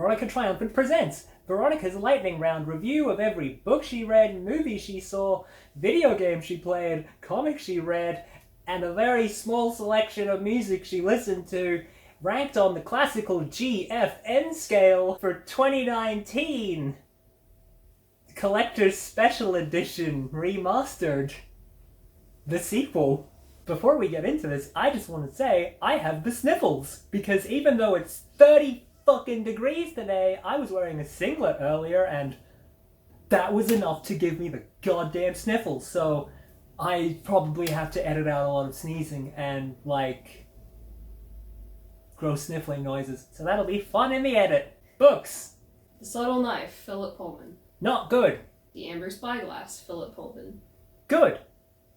Veronica Triumphant presents Veronica's Lightning Round review of every book she read, movie she saw, video game she played, comic she read, and a very small selection of music she listened to, ranked on the classical GFN scale for 2019. Collector's Special Edition Remastered. The sequel. Before we get into this, I just want to say I have the sniffles, because even though it's 30 fucking degrees today, I was wearing a singlet earlier and that was enough to give me the goddamn sniffles, so I probably have to edit out a lot of sneezing and, gross sniffling noises, so that'll be fun in the edit. Books. The Subtle Knife, Philip Pullman. Not good. The Amber Spyglass, Philip Pullman. Good.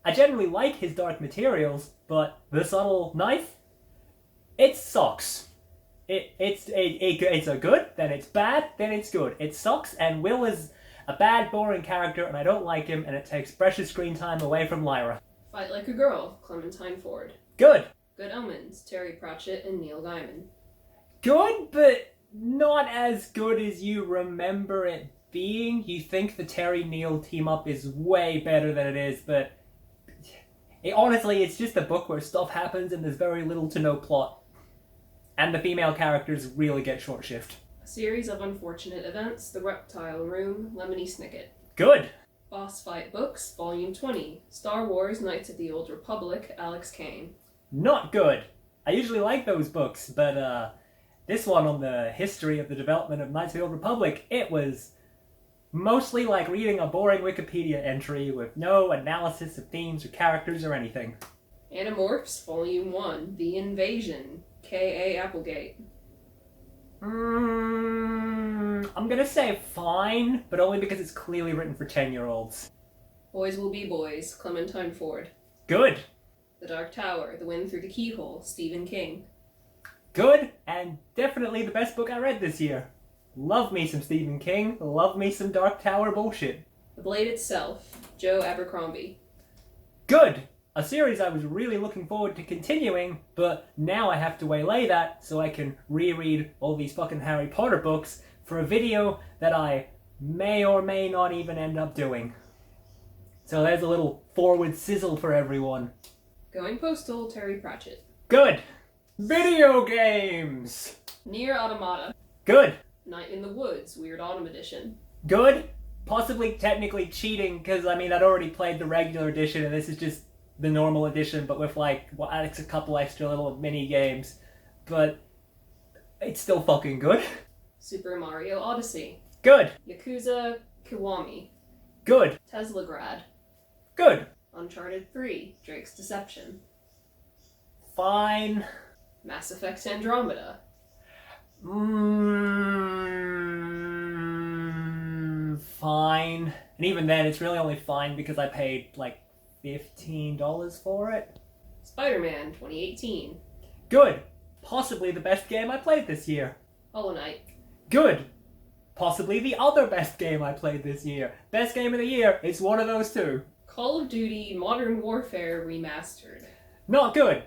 I generally like his dark materials, but The Subtle Knife? It sucks. It's a good, then it's bad, then it's good. It sucks, and Will is a bad, boring character, and I don't like him, and it takes precious screen time away from Lyra. Fight Like a Girl, Clementine Ford. Good. Good Omens, Terry Pratchett and Neil Gaiman. Good, but not as good as you remember it being. You think the Terry-Neil team-up is way better than it is, but honestly, it's just a book where stuff happens and there's very little to no plot. And the female characters really get short shift. A series of unfortunate events, The Reptile Room, Lemony Snicket. Good. Boss Fight Books, Volume 20, Star Wars Knights of the Old Republic, Alex Kane. Not good. I usually like those books, but this one on the history of the development of Knights of the Old Republic, it was mostly like reading a boring Wikipedia entry with no analysis of themes or characters or anything. Animorphs, Volume 1, The Invasion, K.A. Applegate. I'm gonna say fine, but only because it's clearly written for 10-year-olds. Boys Will Be Boys, Clementine Ford. Good. The Dark Tower, The Wind Through the Keyhole, Stephen King. Good, and definitely the best book I read this year. Love me some Stephen King, love me some Dark Tower bullshit. The Blade Itself, Joe Abercrombie. Good! A series I was really looking forward to continuing, but now I have to waylay that so I can reread all these fucking Harry Potter books for a video that I may or may not even end up doing. So there's a little forward sizzle for everyone. Going Postal, Terry Pratchett. Good! Video games! Nier Automata. Good! Night in the Woods, Weird Autumn Edition. Good? Possibly technically cheating, because I'd already played the regular edition and this is just the normal edition, but with it's a couple extra little mini games. But it's still fucking good. Super Mario Odyssey. Good. Yakuza Kiwami. Good. Teslagrad. Good. Uncharted 3, Drake's Deception. Fine. Mass Effect Andromeda. Fine. And even then, it's really only fine because I paid $15 for it. Spider-Man 2018. Good. Possibly the best game I played this year. Hollow Knight. Good. Possibly the other best game I played this year. Best game of the year, it's one of those two. Call of Duty Modern Warfare Remastered. Not good.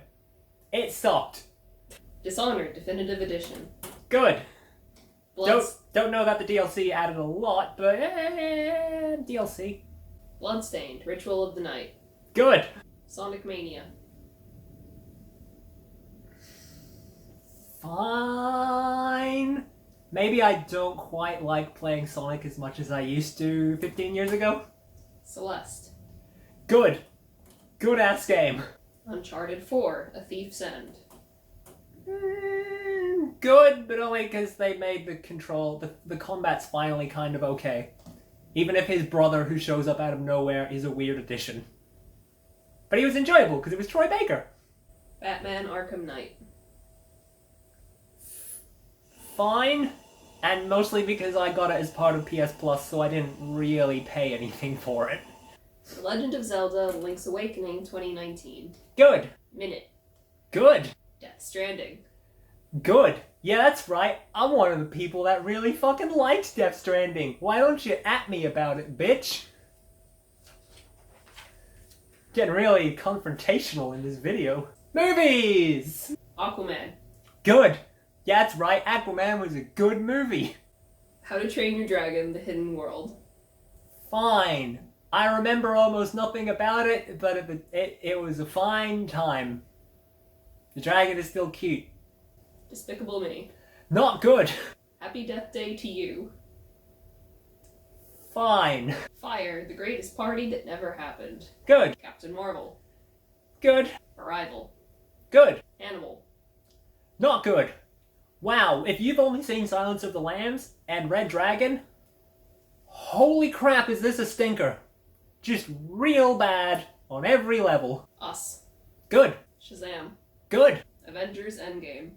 It sucked. Dishonored Definitive Edition. Good. Don't know that the DLC added a lot, but DLC. Bloodstained Ritual of the Night. Good. Sonic Mania. Fine. Maybe I don't quite like playing Sonic as much as I used to 15 years ago. Celeste. Good. Good ass game. Uncharted 4, A Thief's End. Good, but only because they made the combat's finally kind of okay. Even if his brother, who shows up out of nowhere, is a weird addition. But he was enjoyable because it was Troy Baker. Batman Arkham Knight. Fine, and mostly because I got it as part of PS Plus, so I didn't really pay anything for it. The Legend of Zelda Link's Awakening 2019. Good. Minute. Good. Death Stranding. Good. Yeah, that's right. I'm one of the people that really fucking likes Death Stranding. Why don't you at me about it, bitch? Getting really confrontational in this video. Movies! Aquaman. Good. Yeah, that's right, Aquaman was a good movie. How to Train Your Dragon: The Hidden World. Fine. I remember almost nothing about it, but it was a fine time. The dragon is still cute. Despicable Me. Not good. Happy Death Day to You. Fine. Fire: The Greatest Party That Never Happened. Good. Captain Marvel. Good. Arrival. Good. Animal. Not good. Wow, if you've only seen Silence of the Lambs and Red Dragon, holy crap, is this a stinker. Just real bad on every level. Us. Good. Shazam. Good. Avengers Endgame.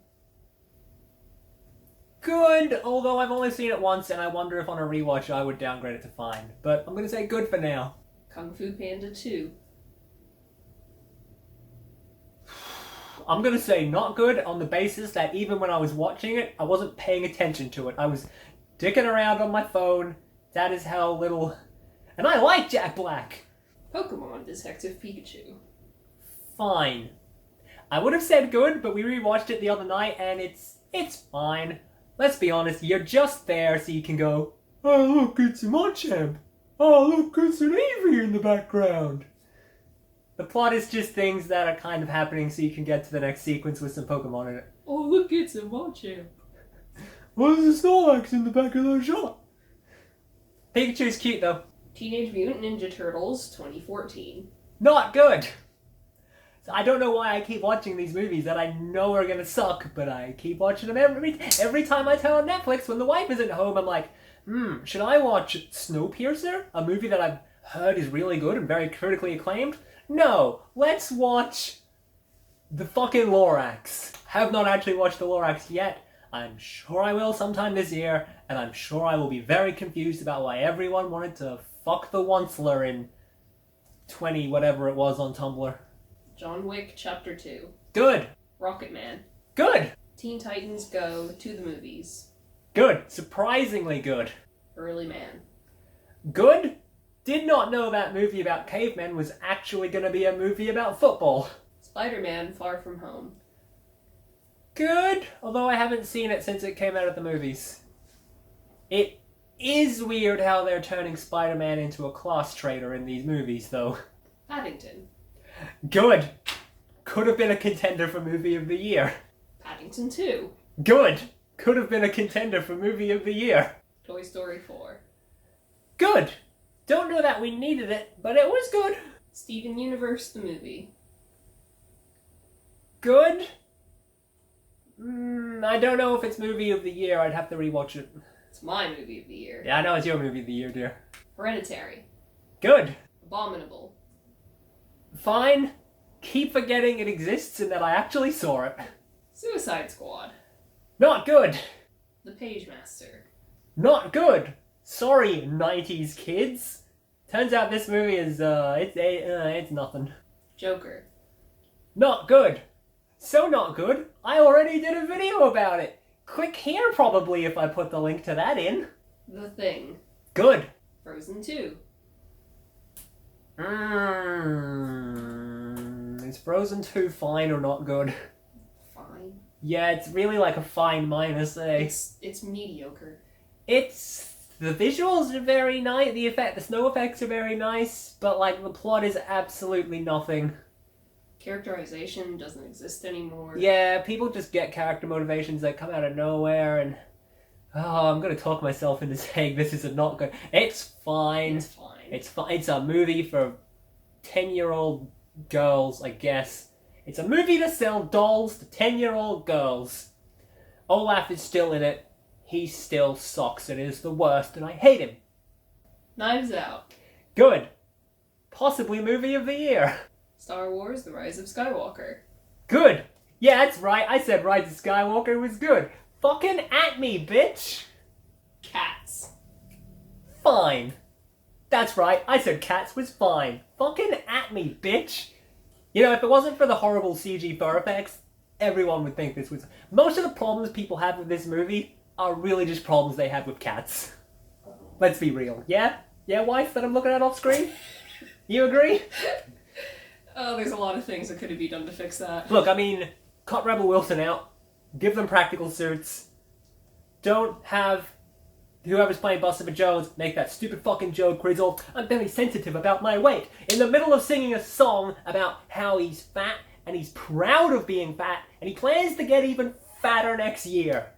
Good, although I've only seen it once and I wonder if on a rewatch I would downgrade it to fine. But I'm gonna say good for now. Kung Fu Panda 2. I'm gonna say not good on the basis that even when I was watching it, I wasn't paying attention to it. I was dicking around on my phone. That is how little... And I like Jack Black! Pokemon Detective Pikachu. Fine. I would have said good, but we rewatched it the other night and it's fine. Let's be honest, you're just there so you can go, oh look, it's a Machamp. Oh look, it's an Eevee in the background. The plot is just things that are kind of happening so you can get to the next sequence with some Pokemon in it. Oh look, it's a Machamp. What is the Snorlax in the back of the shot? Pikachu's cute though. Teenage Mutant Ninja Turtles 2014. Not good! So I don't know why I keep watching these movies that I know are gonna suck, but I keep watching them every time I turn on Netflix when the wife isn't home. I'm like, should I watch Snowpiercer? A movie that I've heard is really good and very critically acclaimed? No, let's watch the fucking Lorax. Have not actually watched the Lorax yet. I'm sure I will sometime this year, and I'm sure I will be very confused about why everyone wanted to fuck the Onceler in 20 whatever it was on Tumblr. John Wick Chapter 2. Good. Rocket Man. Good. Teen Titans Go to the Movies. Good. Surprisingly good. Early Man. Good. Did not know that movie about cavemen was actually going to be a movie about football. Spider-Man Far From Home. Good, although I haven't seen it since it came out of the movies. It is weird how they're turning Spider-Man into a class traitor in these movies, though. Paddington. Good. Could have been a contender for Movie of the Year. Paddington 2. Good. Could have been a contender for Movie of the Year. Toy Story 4. Good. Don't know that we needed it, but it was good. Steven Universe the Movie. Good. I don't know if it's Movie of the Year. I'd have to rewatch it. It's my Movie of the Year. Yeah, I know it's your Movie of the Year, dear. Hereditary. Good. Abominable. Fine. Keep forgetting it exists and that I actually saw it. Suicide Squad. Not good. The Page Master. Not good. Sorry, 90s kids. Turns out this movie is, it's nothing. Joker. Not good. So not good, I already did a video about it. Click here probably if I put the link to that in. The Thing. Good. Frozen 2. Is Frozen 2 fine or not good? Fine. Yeah, it's really like a fine minus, eh? It's mediocre. The visuals are very nice, the snow effects are very nice, but like the plot is absolutely nothing. Characterization doesn't exist anymore. Yeah, people just get character motivations that come out of nowhere, and I'm gonna talk myself into saying this is not good. It's fine. It's fine. It's fine. It's a movie for 10-year-old girls, I guess. It's a movie to sell dolls to 10-year-old girls. Olaf is still in it. He still sucks. It is the worst, and I hate him. Knives Out. Good. Possibly Movie of the Year. Star Wars: The Rise of Skywalker. Good. Yeah, that's right. I said Rise of Skywalker was good. Fucking at me, bitch. Cats. Fine. That's right. I said Cats was fine. Fucking at me, bitch. You know, if it wasn't for the horrible CG fur effects, everyone would think this was... Most of the problems people have with this movie are really just problems they have with cats. Let's be real. Yeah? Yeah, wife that I'm looking at off screen? You agree? Oh, there's a lot of things that could have been done to fix that. Look, I mean, cut Rebel Wilson out. Give them practical suits. Don't have whoever's playing Buster Jones make that stupid fucking joke where he's all, I'm very sensitive about my weight, in the middle of singing a song about how he's fat, and he's proud of being fat, and he plans to get even fatter next year.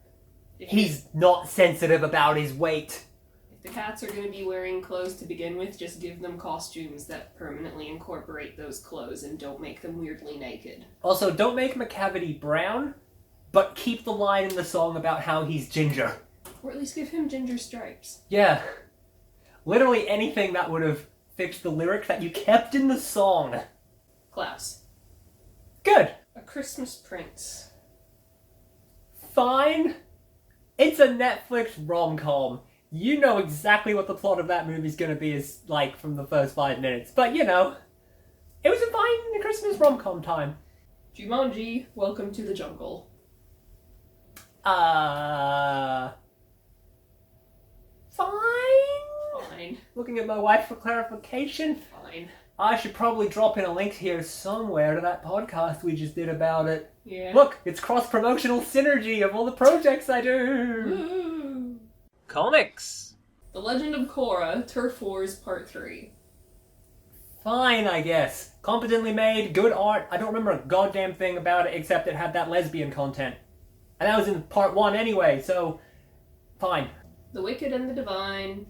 He's not sensitive about his weight. If the cats are going to be wearing clothes to begin with, just give them costumes that permanently incorporate those clothes and don't make them weirdly naked. Also, don't make McCavity brown, but keep the line in the song about how he's ginger. Or at least give him ginger stripes. Yeah. Literally anything that would have fixed the lyric that you kept in the song. Klaus. Good. A Christmas Prince. Fine. It's a Netflix rom-com. You know exactly what the plot of that movie's gonna be is like from the first 5 minutes. But, you know, it was a fine Christmas rom-com time. Jumanji, Welcome to the Jungle. Fine. Looking at my wife for clarification. Fine. I should probably drop in a link here somewhere to that podcast we just did about it. Yeah. Look, it's cross-promotional synergy of all the projects I do. Woo. Comics. The Legend of Korra, Turf Wars Part 3. Fine, I guess. Competently made, good art. I don't remember a goddamn thing about it except it had that lesbian content. And that was in Part 1 anyway, so fine. The Wicked and the Divine.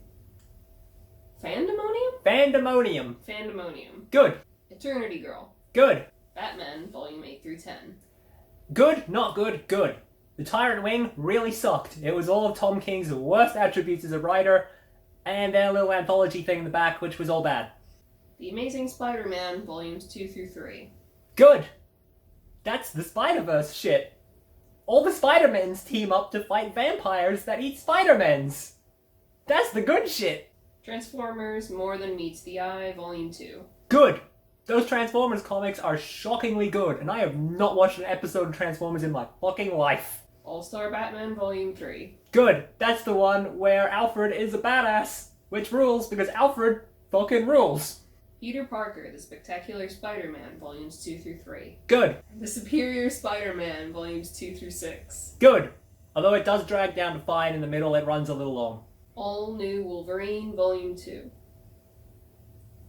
Fandemonium? Fandemonium. Good. Eternity Girl. Good. Batman, Volume 8 through 10. Good, not good, good. The Tyrant Wing really sucked. It was all of Tom King's worst attributes as a writer, and then a little anthology thing in the back, which was all bad. The Amazing Spider-Man, Volumes 2 through 3. Good. That's the Spider-Verse shit. All the Spider-Mens team up to fight vampires that eat Spider-Mens. That's the good shit. Transformers, More Than Meets the Eye, Volume 2. Good. Those Transformers comics are shockingly good, and I have not watched an episode of Transformers in my fucking life. All-Star Batman, Volume 3. Good. That's the one where Alfred is a badass, which rules because Alfred fucking rules. Peter Parker, The Spectacular Spider-Man, Volumes 2 through 3. Good. The Superior Spider-Man, Volumes 2 through 6. Good. Although it does drag down to fine in the middle, it runs a little long. All New Wolverine, Volume 2.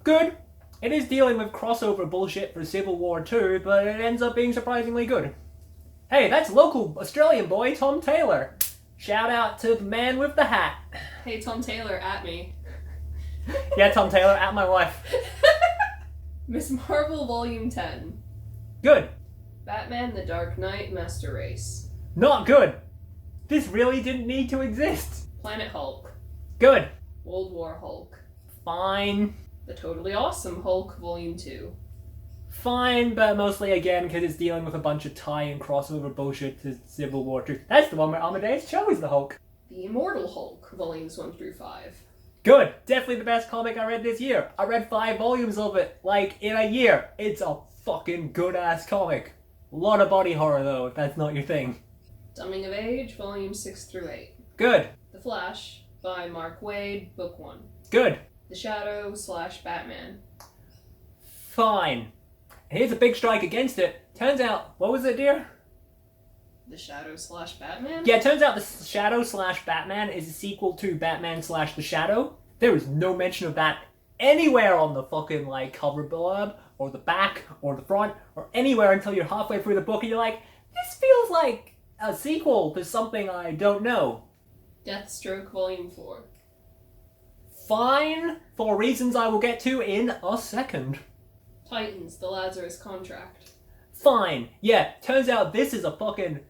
Good. It is dealing with crossover bullshit for Civil War 2, but it ends up being surprisingly good. Hey, that's local Australian boy Tom Taylor. Shout out to the man with the hat. Hey, Tom Taylor, at me. Yeah, Tom Taylor, at my wife. Miss Marvel, Volume 10. Good. Batman the Dark Knight, Master Race. Not good. This really didn't need to exist. Planet Hulk. Good. World War Hulk. Fine. The Totally Awesome Hulk, Volume 2. Fine, but mostly again because it's dealing with a bunch of tie-in crossover bullshit to Civil War 2. That's the one where Amadeus Cho is the Hulk. The Immortal Hulk, Volumes 1 through 5. Good. Definitely the best comic I read this year. I read 5 volumes of it, like, in a year. It's a fucking good-ass comic. A lot of body horror, though, if that's not your thing. Coming of Age, Volumes 6 through 8. Good. The Flash, by Mark Waid, Book 1. Good. The Shadow / Batman. Fine. Here's a big strike against it. Turns out, what was it, dear? The Shadow / Batman? Yeah, it turns out the Shadow / Batman is a sequel to Batman / The Shadow. There is no mention of that anywhere on the fucking, like, cover blurb, or the back, or the front, or anywhere until you're halfway through the book and you're like, this feels like a sequel to something I don't know. Deathstroke, Volume 4. Fine, for reasons I will get to in a second. Titans, The Lazarus Contract. Fine. Yeah, turns out this is a fucking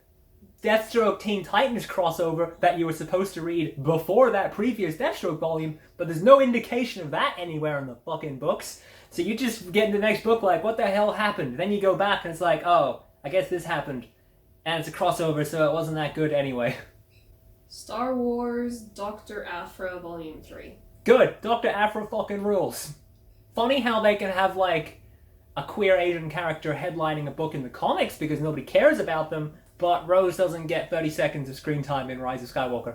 Deathstroke Teen Titans crossover that you were supposed to read before that previous Deathstroke volume, but there's no indication of that anywhere in the fucking books. So you just get in the next book like, what the hell happened? Then you go back and it's like, oh, I guess this happened. And it's a crossover, so it wasn't that good anyway. Star Wars, Dr. Aphra, Volume 3. Good. Dr. Aphra fucking rules. Funny how they can have, like, a queer Asian character headlining a book in the comics because nobody cares about them, but Rose doesn't get 30 seconds of screen time in Rise of Skywalker.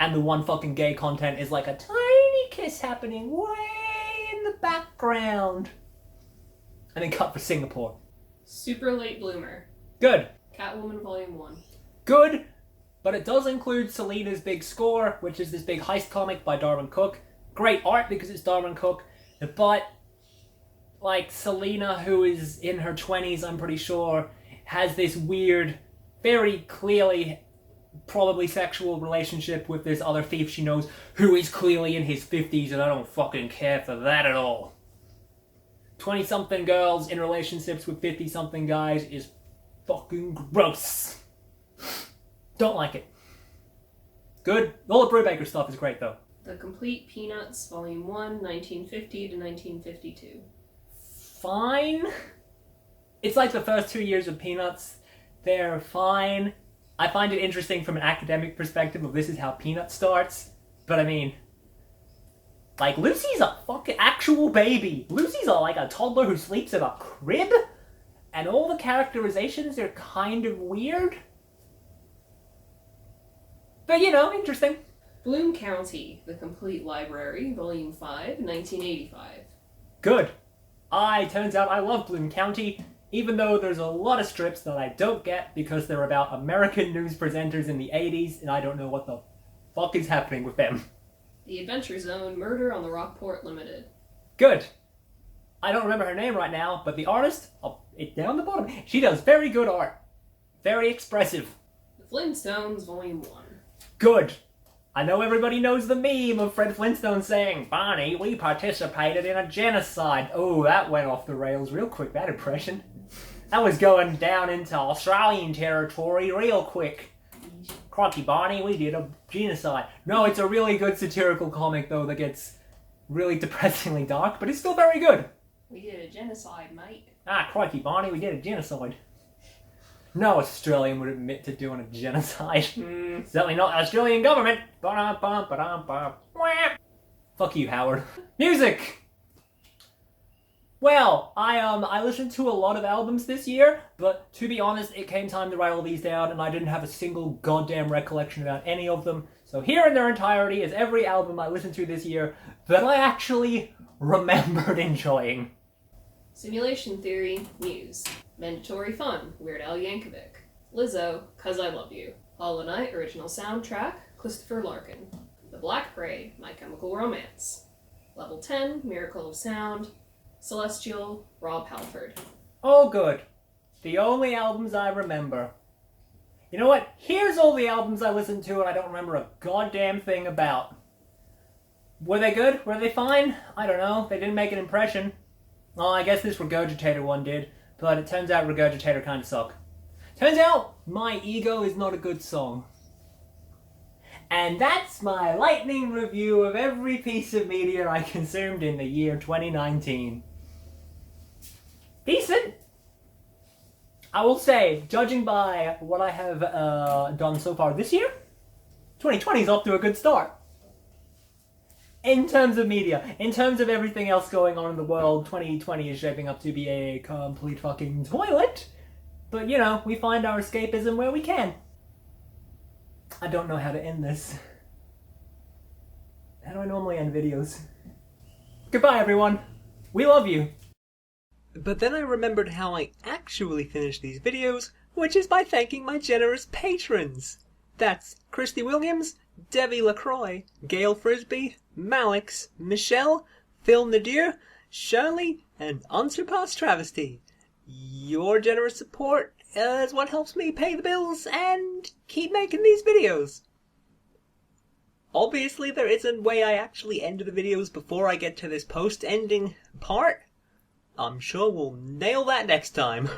And the one fucking gay content is like a tiny kiss happening way in the background. And then cut for Singapore. Super Late Bloomer. Good. Catwoman Volume 1. Good, but it does include Selina's Big Score, which is this big heist comic by Darwin Cook. Great art because it's Darwin Cook, but like Selina, who is in her 20s, I'm pretty sure, has this weird, very clearly probably sexual relationship with this other thief she knows, who is clearly in his 50s, and I don't fucking care for that at all. 20-something girls in relationships with 50-something guys is fucking gross. Don't like it. Good. All the Brubaker stuff is great, though. The Complete Peanuts, Volume 1, 1950 to 1952. Fine. It's like the first 2 years of Peanuts. They're fine. I find it interesting from an academic perspective of this is how Peanuts starts. But I mean, like, Lucy's a fucking actual baby. Lucy's like a toddler who sleeps in a crib. And all the characterizations are kind of weird. But, you know, interesting. Bloom County, The Complete Library, Volume 5, 1985. Good. Turns out I love Bloom County, even though there's a lot of strips that I don't get because they're about American news presenters in the 80s, and I don't know what the fuck is happening with them. The Adventure Zone, Murder on the Rockport Limited. Good. I don't remember her name right now, but the artist, it's down the bottom, she does very good art. Very expressive. The Flintstones, Volume 1. Good. I know everybody knows the meme of Fred Flintstone saying, "Barney, we participated in a genocide." Oh, that went off the rails real quick, that impression. That was going down into Australian territory real quick. Crikey, Barney, we did a genocide. No, it's a really good satirical comic, though, that gets really depressingly dark, but it's still very good. We did a genocide, mate. Ah, crikey, Barney, we did a genocide. No Australian would admit to doing a genocide. Certainly not the Australian government. Fuck you, Howard. Music! Well, I listened to a lot of albums this year, but to be honest, it came time to write all these down, and I didn't have a single goddamn recollection about any of them. So here in their entirety is every album I listened to this year that I actually remembered enjoying. Simulation Theory, Muse. Mandatory Fun, Weird Al Yankovic. Lizzo, 'Cause I Love You. Hollow Knight Original Soundtrack, Christopher Larkin. The Black Parade, My Chemical Romance. Level 10, Miracle of Sound. Celestial, Rob Halford. Oh good. The only albums I remember. You know what? Here's all the albums I listened to and I don't remember a goddamn thing about. Were they good? Were they fine? I don't know. They didn't make an impression. Well, I guess this Regurgitator one did, but it turns out Regurgitator kinda suck. Turns out, My Ego is not a good song. And that's my lightning review of every piece of media I consumed in the year 2019. Decent! I will say, judging by what I have done so far this year, 2020 is off to a good start. In terms of media, in terms of everything else going on in the world, 2020 is shaping up to be a complete fucking toilet. But, you know, we find our escapism where we can. I don't know how to end this. How do I normally end videos? Goodbye, everyone. We love you. But then I remembered how I actually finish these videos, which is by thanking my generous patrons. That's Christy Williams, Debbie LaCroix, Gail Frisbee, Malix, Michelle, Phil Nadir, Shirley, and Unsurpassed Travesty. Your generous support is what helps me pay the bills and keep making these videos. Obviously, there is a way I actually end the videos before I get to this post-ending part. I'm sure we'll nail that next time.